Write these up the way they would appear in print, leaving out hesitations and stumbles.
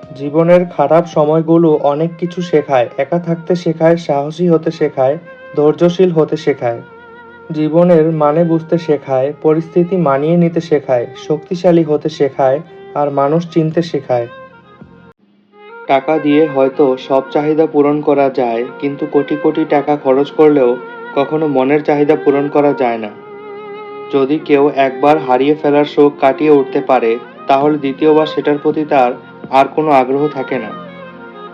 জীবনের খারাপ সময়গুলো অনেক কিছু শেখায়। একা থাকতে শেখায়, সাহসী হতে শেখায়, ধৈর্যশীল হতে শেখায়। জীবনের মানে বুঝতে শেখায়, পরিস্থিতি মানিয়ে নিতে শেখায়, শক্তিশালী হতে শেখায়, আর মানুষ চিনতে শেখায়। টাকা দিয়ে হয়তো সব চাহিদা পূরণ করা যায়, কিন্তু কোটি কোটি টাকা খরচ করলেও কখনো মনের চাহিদা পূরণ করা যায় না। যদি কেউ একবার হারিয়ে ফেলার শোক কাটিয়ে উঠতে পারে, তাহলে দ্বিতীয়বার সেটার প্রতি তার আর কোনো আগ্রহ থাকে না।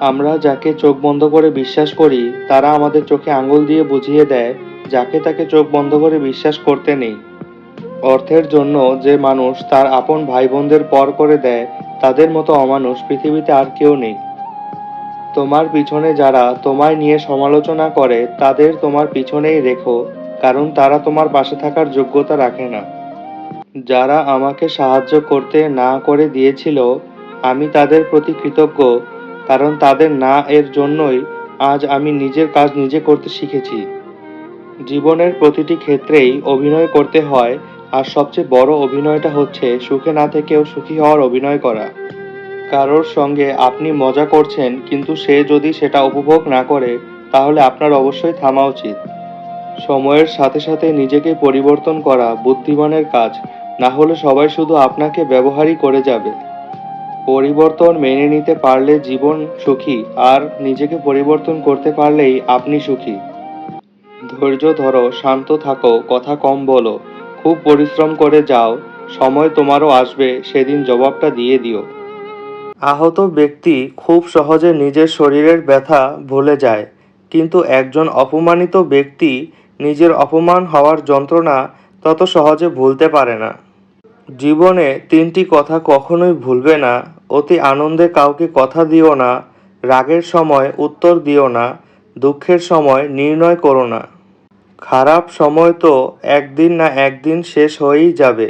আমরা যাকে চোখ বন্ধ করে বিশ্বাস করি, তারা আমাদের চোখে আঙুল দিয়ে বুঝিয়ে দেয় যাকে তাকে চোখ বন্ধ করে বিশ্বাস করতে নেই। অর্থের জন্য যে মানুষ তার আপন ভাই বোনদের পর করে দেয়, তাদের মতো অমানুষ পৃথিবীতে আর কেউ নেই। তোমার পিছনে যারা তোমায় নিয়ে সমালোচনা করে, তাদের তোমার পিছনেই রেখো, কারণ তারা তোমার পাশে থাকার যোগ্যতা রাখে না। যারা আমাকে সাহায্য করতে না করে দিয়েছিল, আমি তাদের প্রতি কৃতজ্ঞ, কারণ তাদের না এর জন্যই আজ আমি নিজের কাজ নিজে করতে শিখেছি। জীবনের প্রতিটি ক্ষেত্রেই অভিনয় করতে হয়, আর সবচেয়ে বড় অভিনয়টা হচ্ছে সুখে না থেকেও সুখী হওয়ার অভিনয় করা। কারোর সঙ্গে আপনি মজা করছেন, কিন্তু সে যদি সেটা উপভোগ না করে, তাহলে আপনার অবশ্যই থামা উচিত। সময়ের সাথে সাথে নিজেকে পরিবর্তন করা বুদ্ধিমানের কাজ, না হলে সবাই শুধু আপনাকে ব্যবহারই করে যাবে। পরিবর্তন মেনে নিতে পারলে জীবন সুখী, আর নিজেকে পরিবর্তন করতে পারলেই আপনি সুখী। ধৈর্য ধরো, শান্ত থাকো, কথা কম বলো, খুব পরিশ্রম করে যাও, সময় তোমারও আসবে, সেদিন জবাবটা দিয়ে দিও। আহত ব্যক্তি খুব সহজে নিজের শরীরের ব্যথা ভুলে যায়, কিন্তু একজন অপমানিত ব্যক্তি নিজের অপমান হওয়ার যন্ত্রণা তত সহজে ভুলতে পারে না। জীবনে তিনটি কথা কখনোই ভুলবে না: অতি আনন্দে কাউকে কথা দিও না, রাগের সময় উত্তর দিও না, দুঃখের সময় নির্ণয় করো না। খারাপ সময় তো একদিন না একদিন শেষ হয়েই যাবে,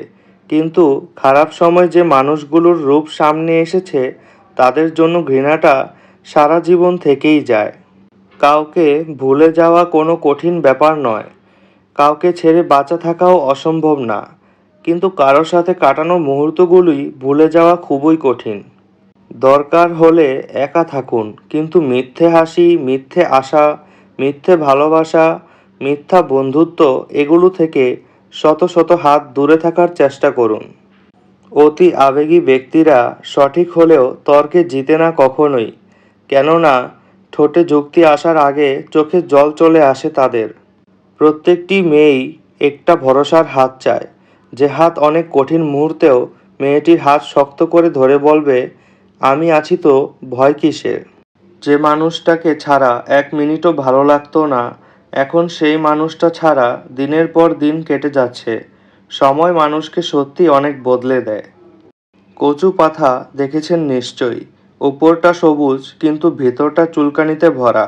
কিন্তু খারাপ সময় যে মানুষগুলোর রূপ সামনে এসেছে, তাদের জন্য ঘৃণাটা সারা জীবন থেকেই যায়। কাউকে ভুলে যাওয়া কোনো কঠিন ব্যাপার নয়, কাউকে ছেড়ে বাঁচা থাকাও অসম্ভব না, কিন্তু কারো সাথে কাটানো মুহূর্তগুলোই ভুলে যাওয়া খুবই কঠিন। দরকার হলে একা থাকুন, কিন্তু মিথ্যে হাসি, মিথ্যে আশা, মিথ্যে ভালোবাসা, মিথ্যা বন্ধুত্ব, এগুলো থেকে শত শত হাত দূরে থাকার চেষ্টা করুন। অতি আবেগী ব্যক্তিরা সঠিক হলেও তর্কে জিতে না কখনোই, কেননা ঠোঁটে যুক্তি আসার আগে চোখে জল চলে আসে তাদের। প্রত্যেকটি মেয়েই একটা ভরসার হাত চায়, যে হাত অনেক কঠিন মুহূর্তেও মেয়েটির হাত শক্ত করে ধরে বলবে, আমি আছি তো, ভয় কিসের। যে মানুষটাকে ছাড়া এক মিনিটও ভালো লাগতো না, এখন সেই মানুষটা ছাড়া দিনের পর দিন কেটে যাচ্ছে। সময় মানুষকে সত্যি অনেক বদলে দেয়। কচু পাতা দেখেছেন নিশ্চয়ই, উপরটা সবুজ কিন্তু ভেতরটা চুলকানিতে ভরা।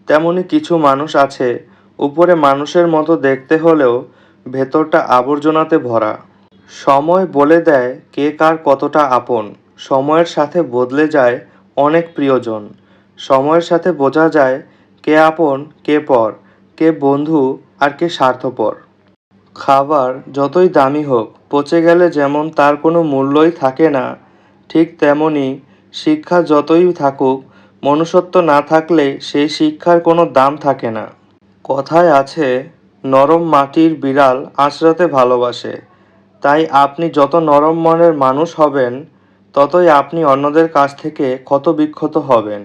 তেমনি কিছু মানুষ আছে, উপরে মানুষের মতো দেখতে হলেও ভেতরটা আবর্জনাতে ভরা। সময় বলে দেয় কে কার কতটা আপন। সময়ের সাথে বদলে যায় অনেক প্রিয়জন। সময়ের সাথে বোঝা যায় কে আপন, কে পর, কে বন্ধু, আর কে স্বার্থপর। খাবার যতই দামি হোক, পচে গেলে যেমন তার কোনো মূল্যই থাকে না, ঠিক তেমনি শিক্ষা যতই থাকুক, মনুষ্যত্ব না থাকলে সেই শিক্ষার কোনো দাম থাকে না। কথায় আছে, নরম মাটির বিড়াল আঁচড়াতে ভালোবাসে। তাই আপনি যত নরম মনের মানুষ হবেন, ততই আপনি অন্যদের কাছ থেকে ক্ষতবিক্ষত হবেন।